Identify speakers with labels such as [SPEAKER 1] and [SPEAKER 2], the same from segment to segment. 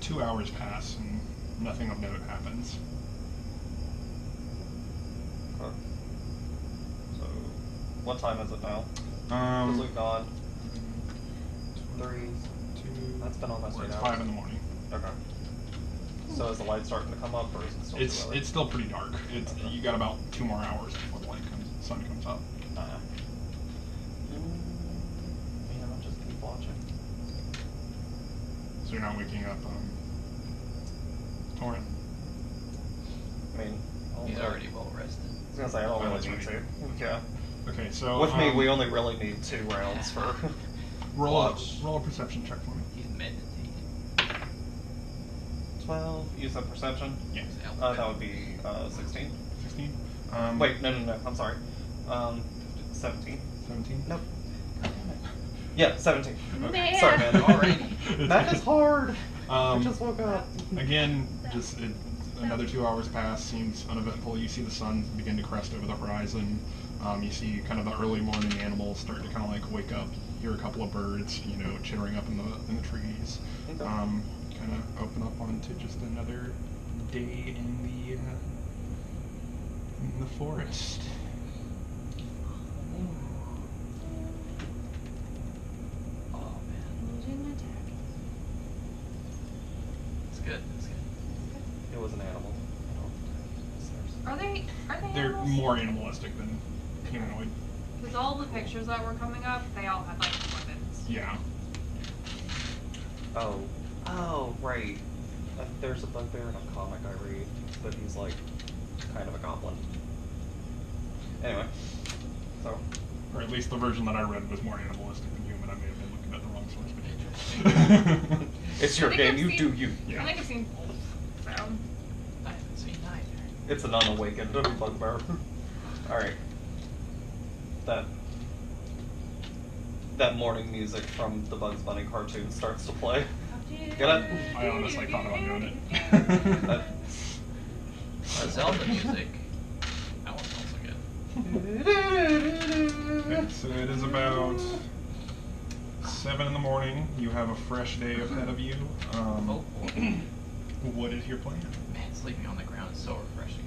[SPEAKER 1] 2 hours pass and nothing of note happens.
[SPEAKER 2] Okay. So, what time is it now?
[SPEAKER 1] Um,
[SPEAKER 2] we've gone 3, 2. That's been almost 8
[SPEAKER 1] it's
[SPEAKER 2] hours.
[SPEAKER 1] 5 in the morning.
[SPEAKER 2] Okay. So is the light starting to come up, or is it still too early?
[SPEAKER 1] It's still pretty dark. You got about 2 more hours before the sun comes up.
[SPEAKER 2] Yeah, I'll just keep watching.
[SPEAKER 1] So you're not waking up Torrin.
[SPEAKER 2] I mean,
[SPEAKER 3] he's already well rested.
[SPEAKER 2] I was gonna say I don't really need to. Yeah.
[SPEAKER 1] Okay, so
[SPEAKER 2] with me, we only really need 2 rounds for
[SPEAKER 1] roll a perception check for me.
[SPEAKER 3] He's meditating.
[SPEAKER 2] 12. Use that perception.
[SPEAKER 1] Yes.
[SPEAKER 2] That would be 16.
[SPEAKER 1] 16.
[SPEAKER 2] Wait, no. I'm sorry. 17.
[SPEAKER 1] 17.
[SPEAKER 2] Nope. Yeah, 17.
[SPEAKER 4] Man.
[SPEAKER 2] Sorry, man.
[SPEAKER 3] Alrighty.
[SPEAKER 2] That is hard. I just woke up.
[SPEAKER 1] Again, another 2 hours pass. Seems uneventful. You see the sun begin to crest over the horizon. You see kind of the early morning animals start to kind of like wake up. Hear a couple of birds, chittering up in the trees.
[SPEAKER 2] Okay.
[SPEAKER 1] Kind of open up onto just another day in the forest.
[SPEAKER 3] Oh man, it's good. It's good.
[SPEAKER 2] It was an animal.
[SPEAKER 4] Are they
[SPEAKER 1] They're
[SPEAKER 4] animals?
[SPEAKER 1] more animalistic than humanoid.
[SPEAKER 4] Because all the pictures that were coming up, they all had like weapons.
[SPEAKER 1] Yeah.
[SPEAKER 2] Oh, right. There's a bugbear in a comic I read, but he's like kind of a goblin. Anyway, so.
[SPEAKER 1] Or at least the version that I read was more animalistic than human. I may have been looking at the wrong source material.
[SPEAKER 2] It's your game, you do you.
[SPEAKER 1] Yeah.
[SPEAKER 4] I think I've seen both. So.
[SPEAKER 3] I haven't seen either.
[SPEAKER 2] It's an unawakened bugbear. Alright. That morning music from the Bugs Bunny cartoon starts to play. Get it?
[SPEAKER 1] I honestly thought about doing it.
[SPEAKER 3] Zelda music. That one's also good.
[SPEAKER 1] Okay, so it is about 7 in the morning. You have a fresh day ahead of you.
[SPEAKER 3] Oh boy.
[SPEAKER 1] What is your plan?
[SPEAKER 3] Man, sleeping on the ground is so refreshing.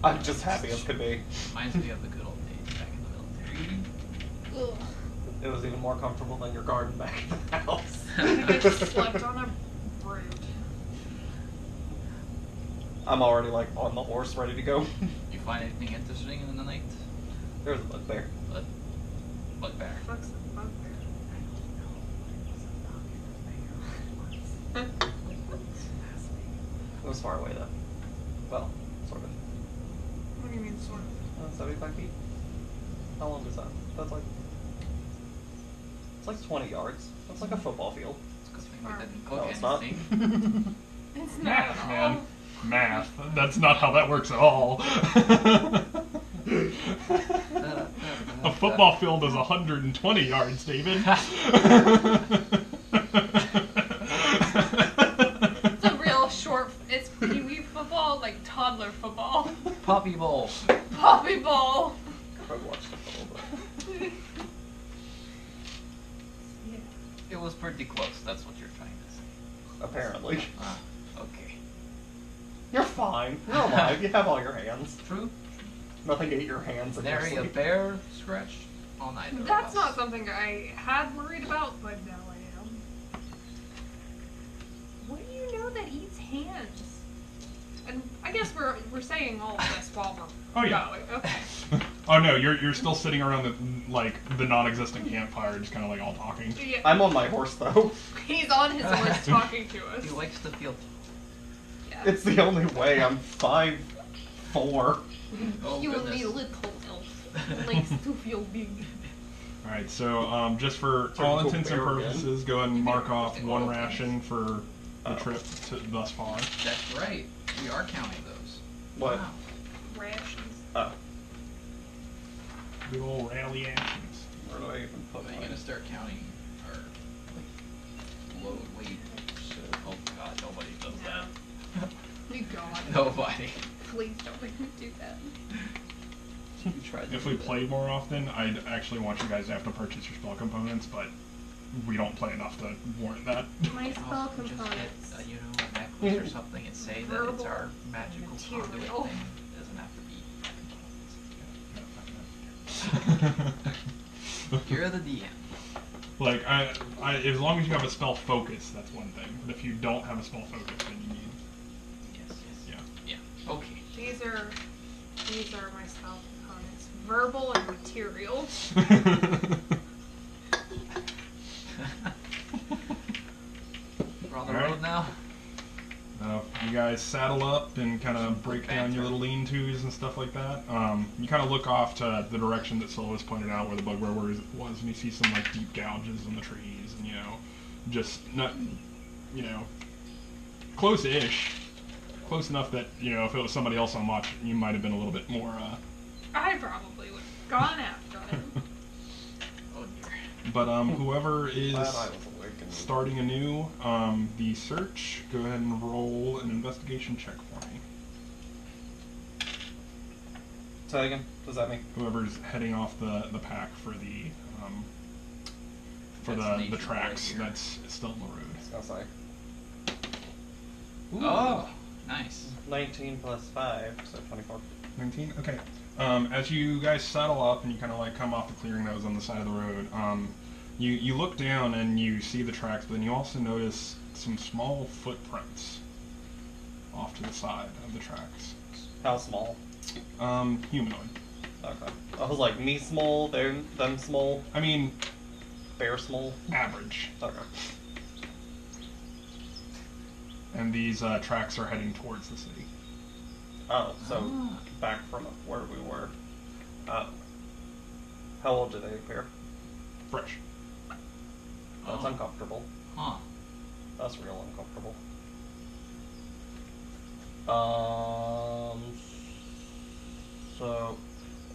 [SPEAKER 2] I'm just happy as could be.
[SPEAKER 3] Reminds me of the good old days back in the military.
[SPEAKER 4] Ugh.
[SPEAKER 2] It was even more comfortable than your garden back in the house.
[SPEAKER 4] I just slept on a brood.
[SPEAKER 2] I'm already like on the horse ready to go.
[SPEAKER 3] You find anything interesting in the night?
[SPEAKER 2] There's a bugbear.
[SPEAKER 3] Bugbear.
[SPEAKER 4] Fuck's a bugbear.
[SPEAKER 2] It was far away though. Well, sort of.
[SPEAKER 4] What do you mean, sort of?
[SPEAKER 2] 75 feet? How long is that? That's like... It's like 20 yards. That's like a football field.
[SPEAKER 3] It's 'cause we didn't
[SPEAKER 2] No,
[SPEAKER 3] cook
[SPEAKER 2] it's not.
[SPEAKER 3] anything.
[SPEAKER 4] It's not
[SPEAKER 1] Math,
[SPEAKER 4] at
[SPEAKER 1] man.
[SPEAKER 4] all.
[SPEAKER 1] Math. That's not how that works at all. A football field is 120 yards, David.
[SPEAKER 4] It's a real short. It's pee-wee football, like toddler football.
[SPEAKER 3] Poppy bowl.
[SPEAKER 4] Poppy ball.
[SPEAKER 2] I watched it a little bit.
[SPEAKER 4] Yeah.
[SPEAKER 3] It was pretty close. That's what you're trying to say.
[SPEAKER 2] Apparently.
[SPEAKER 3] Okay.
[SPEAKER 2] You're fine. You're alive. You have all your hands.
[SPEAKER 3] True.
[SPEAKER 2] Nothing ate your hands in your
[SPEAKER 3] Nary a
[SPEAKER 2] sleep.
[SPEAKER 3] bear scratched on either
[SPEAKER 4] That's
[SPEAKER 3] of
[SPEAKER 4] not
[SPEAKER 3] us.
[SPEAKER 4] something I had worried about, but now I am. What do you know that eats hands? And I guess we're saying all of this while we're
[SPEAKER 1] Oh, yeah.
[SPEAKER 4] going. Okay.
[SPEAKER 1] Oh no, you're still sitting around the non-existent campfire, just kind of like all talking.
[SPEAKER 4] Yeah.
[SPEAKER 2] I'm on my horse though.
[SPEAKER 4] He's on his horse talking to us.
[SPEAKER 3] He likes to feel.
[SPEAKER 4] Yeah.
[SPEAKER 2] It's the only way. I'm 5'4".
[SPEAKER 3] Oh,
[SPEAKER 4] You will
[SPEAKER 3] goodness.
[SPEAKER 4] need a little elf. Legs to feel big.
[SPEAKER 1] All right, so just for
[SPEAKER 2] Turn
[SPEAKER 1] all
[SPEAKER 2] into a
[SPEAKER 1] intents and
[SPEAKER 2] bear again.
[SPEAKER 1] purposes, go ahead and mark off
[SPEAKER 3] Take
[SPEAKER 1] one
[SPEAKER 3] all of them.
[SPEAKER 1] ration for the
[SPEAKER 2] Oh.
[SPEAKER 1] trip thus far.
[SPEAKER 3] That's right. We are counting those.
[SPEAKER 2] What?
[SPEAKER 3] Wow.
[SPEAKER 4] Rations.
[SPEAKER 2] Oh.
[SPEAKER 1] Good old rally actions.
[SPEAKER 2] Where do I even put
[SPEAKER 3] Are you
[SPEAKER 2] mine?
[SPEAKER 3] gonna start counting our load weight? Oh god, nobody does that.
[SPEAKER 4] You God.
[SPEAKER 3] Nobody.
[SPEAKER 4] Please don't make me do that.
[SPEAKER 3] You tried to
[SPEAKER 1] If
[SPEAKER 3] do
[SPEAKER 1] we
[SPEAKER 3] that.
[SPEAKER 1] played more often, I'd actually want you guys to have to purchase your spell components, but we don't play enough to warrant that.
[SPEAKER 4] My
[SPEAKER 3] You can
[SPEAKER 4] spell
[SPEAKER 3] also just
[SPEAKER 4] components.
[SPEAKER 3] get, a necklace or something and say that it's our
[SPEAKER 4] Verbal
[SPEAKER 3] magical
[SPEAKER 4] material.
[SPEAKER 3] conduit thing. It doesn't have to be components. You're the DM.
[SPEAKER 1] Like, I, as long as you have a spell focus, that's one thing. But if you don't have a spell focus, then you need.
[SPEAKER 3] Yes, yes.
[SPEAKER 1] Yeah.
[SPEAKER 3] Yeah. Okay.
[SPEAKER 4] These are my spell components. Verbal and material.
[SPEAKER 3] We're on the
[SPEAKER 1] Alright.
[SPEAKER 3] road now.
[SPEAKER 1] You guys saddle up and kind of break down your little lean-tos and stuff like that. You kind of look off to the direction that Silva's pointed out where the bugbear was, and you see some like deep gouges in the trees, and just not, close-ish, close enough that if it was somebody else on watch, you might have been a little bit more.
[SPEAKER 4] I probably would have gone after him.
[SPEAKER 3] Oh dear.
[SPEAKER 1] But whoever is
[SPEAKER 2] Glad I was awake and
[SPEAKER 1] starting anew, the search, go ahead and roll an investigation check for me.
[SPEAKER 2] Say again. What does that mean?
[SPEAKER 1] Whoever's heading off the pack for the
[SPEAKER 3] Destination
[SPEAKER 1] tracks
[SPEAKER 3] right here.
[SPEAKER 1] that's still on the road.
[SPEAKER 2] I was gonna say.
[SPEAKER 3] Oh, nice.
[SPEAKER 2] 19 plus 5, so 24.
[SPEAKER 1] 19? Okay. As you guys saddle up and you kind of like come off the clearing that was on the side of the road, you look down and you see the tracks, but then you also notice some small footprints off to the side of the tracks.
[SPEAKER 2] How small?
[SPEAKER 1] Humanoid.
[SPEAKER 2] Okay. I was like, me small, them small,
[SPEAKER 1] I mean,
[SPEAKER 2] bear small.
[SPEAKER 1] average.
[SPEAKER 2] Okay.
[SPEAKER 1] And these tracks are heading towards the city.
[SPEAKER 2] Oh, so
[SPEAKER 3] Ah.
[SPEAKER 2] back from where we were. How old do they appear?
[SPEAKER 1] Fresh.
[SPEAKER 2] That's
[SPEAKER 3] Oh.
[SPEAKER 2] uncomfortable.
[SPEAKER 3] Huh.
[SPEAKER 2] That's real uncomfortable. So,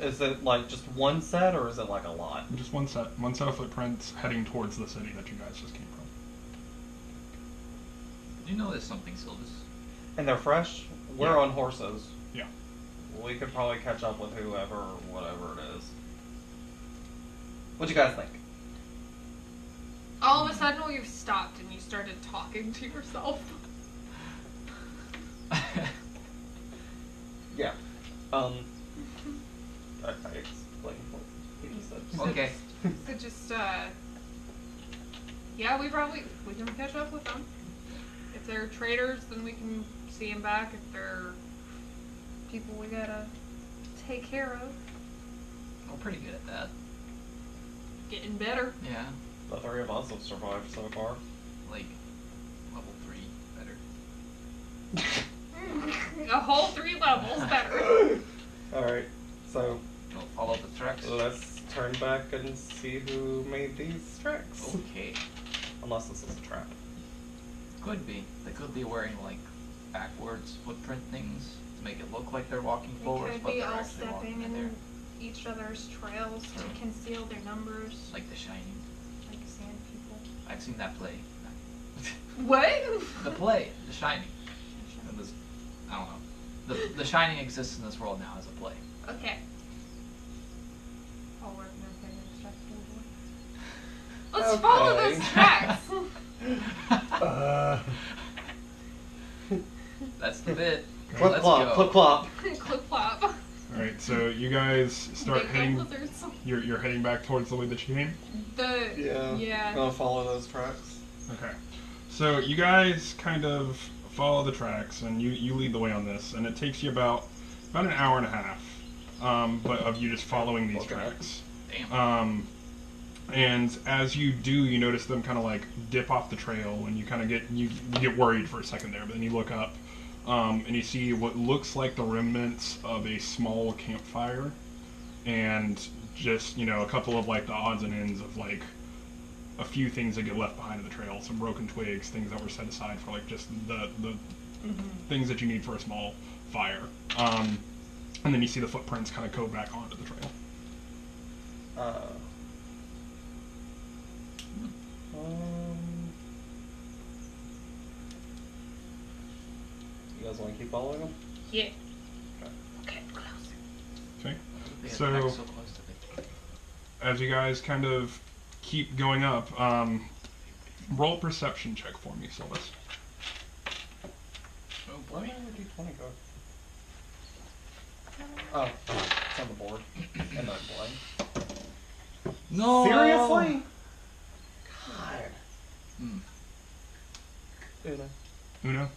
[SPEAKER 2] is it like just one set or is it like a lot?
[SPEAKER 1] Just one set of footprints heading towards the city that you guys just came from.
[SPEAKER 3] You know there's something, Silvis.
[SPEAKER 2] And they're fresh? We're
[SPEAKER 1] Yeah.
[SPEAKER 2] on horses.
[SPEAKER 1] Yeah.
[SPEAKER 2] We could probably catch up with whoever or whatever it is. What you guys think?
[SPEAKER 4] All of a sudden, you've stopped and you started talking to yourself.
[SPEAKER 2] Yeah. I explained what he said.
[SPEAKER 3] Okay.
[SPEAKER 4] So just, yeah, we can catch up with them. If they're traders, then we can see them back. If they're people we gotta take care of,
[SPEAKER 3] We're pretty good at that.
[SPEAKER 4] getting better.
[SPEAKER 3] Yeah.
[SPEAKER 2] The three of us have survived so far.
[SPEAKER 3] Like, level 3 better.
[SPEAKER 4] A whole 3 levels better.
[SPEAKER 2] Alright, so
[SPEAKER 3] We'll follow the tracks.
[SPEAKER 2] let's turn back and see who made these tracks.
[SPEAKER 3] Okay.
[SPEAKER 2] Unless this is a trap.
[SPEAKER 3] Could be. They could be wearing, like, backwards footprint things to make it look like they're walking
[SPEAKER 4] They
[SPEAKER 3] forwards,
[SPEAKER 4] could
[SPEAKER 3] but
[SPEAKER 4] be
[SPEAKER 3] they're
[SPEAKER 4] all
[SPEAKER 3] actually walking
[SPEAKER 4] stepping
[SPEAKER 3] in there.
[SPEAKER 4] in each other's trails to
[SPEAKER 3] True.
[SPEAKER 4] conceal their numbers,
[SPEAKER 3] Like The Shining.
[SPEAKER 4] like sand people.
[SPEAKER 3] I've seen that play.
[SPEAKER 4] What?
[SPEAKER 3] The play, The Shining. It was, I don't know. The Shining exists in this world now as a play.
[SPEAKER 4] Okay. I'll work my fingers straight forward. Let's follow
[SPEAKER 2] Okay.
[SPEAKER 4] those tracks.
[SPEAKER 3] That's the bit.
[SPEAKER 2] Clip
[SPEAKER 3] Let's
[SPEAKER 2] clop,
[SPEAKER 3] go.
[SPEAKER 2] clip clop.
[SPEAKER 4] Clip clop.
[SPEAKER 1] All right, so you guys start
[SPEAKER 4] Big
[SPEAKER 1] heading.
[SPEAKER 4] lizards.
[SPEAKER 1] You're heading back towards the way that you came.
[SPEAKER 4] Yeah.
[SPEAKER 2] Gonna follow those tracks.
[SPEAKER 1] Okay. So you guys kind of follow the tracks, and you lead the way on this, and it takes you about an hour and a half, but of you just following these
[SPEAKER 2] Okay.
[SPEAKER 1] tracks.
[SPEAKER 3] Damn.
[SPEAKER 1] And as you do, you notice them kind of like dip off the trail, and you kind of get worried for a second there, but then you look up, and you see what looks like the remnants of a small campfire, and just a couple of like the odds and ends of like a few things that get left behind in the trail, some broken twigs, things that were set aside for like just the things that you need for a small fire. And then you see the footprints kind of go back onto the trail.
[SPEAKER 2] You guys want to keep following them?
[SPEAKER 4] Yeah.
[SPEAKER 2] Okay.
[SPEAKER 4] Okay, closer.
[SPEAKER 1] Okay.
[SPEAKER 3] They
[SPEAKER 1] So-
[SPEAKER 3] back so close to it.
[SPEAKER 1] As you guys kind of keep going up, roll a perception check for me, Sylvis.
[SPEAKER 3] Oh
[SPEAKER 2] Where
[SPEAKER 3] boy.
[SPEAKER 2] did our D20 go? Oh, it's on the board. And I'm blind.
[SPEAKER 3] No!
[SPEAKER 2] Seriously? God.
[SPEAKER 3] Hmm.
[SPEAKER 2] Una.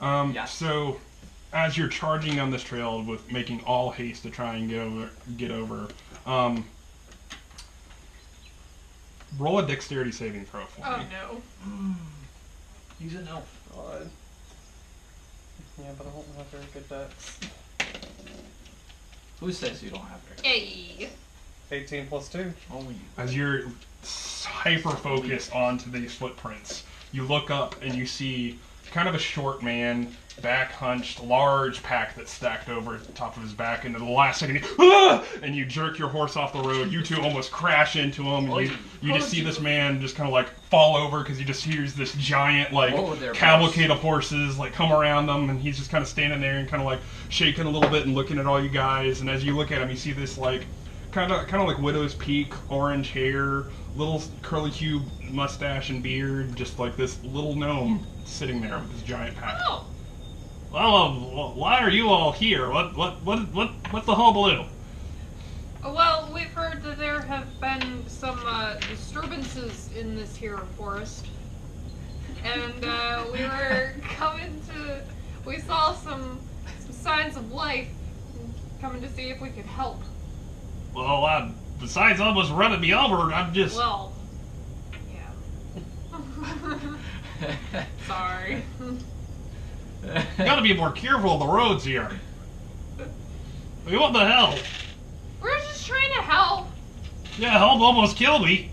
[SPEAKER 1] Uno?
[SPEAKER 3] Yes.
[SPEAKER 1] So, as you're charging down this trail with making all haste to try and get over, roll a dexterity saving throw for
[SPEAKER 4] Oh
[SPEAKER 1] me.
[SPEAKER 4] no.
[SPEAKER 3] He's an elf.
[SPEAKER 2] God. Yeah, but I don't have very good dex.
[SPEAKER 3] Who says you don't have it?
[SPEAKER 4] Yay.
[SPEAKER 2] 18 plus 2.
[SPEAKER 3] Oh, you.
[SPEAKER 1] As you're hyper-focused onto these footprints, you look up and you see kind of a short man, back hunched, large pack that's stacked over the top of his back, and at the last second, and you jerk your horse off the road. You two almost crash into him, and you just see this man just kind of like fall over because he just hears this giant like
[SPEAKER 3] Whoa there,
[SPEAKER 1] cavalcade of horses like come around them, and he's just kind of standing there and kind of like shaking a little bit and looking at all you guys. And as you look at him, you see this like kind of like widow's peak, orange hair, little curly hue mustache and beard, just like this little gnome sitting there with this giant pack.
[SPEAKER 4] Oh.
[SPEAKER 1] Well, why are you all here? What's the hullabaloo?
[SPEAKER 4] Well, we've heard that there have been some disturbances in this here forest. And we were we saw some signs of life, coming to see if we could help.
[SPEAKER 1] Well, besides almost running me over, I'm just...
[SPEAKER 4] Well, yeah. Sorry.
[SPEAKER 1] You gotta be more careful of the roads here. I mean, what the hell?
[SPEAKER 4] We're just trying to help.
[SPEAKER 1] Yeah, help almost killed me.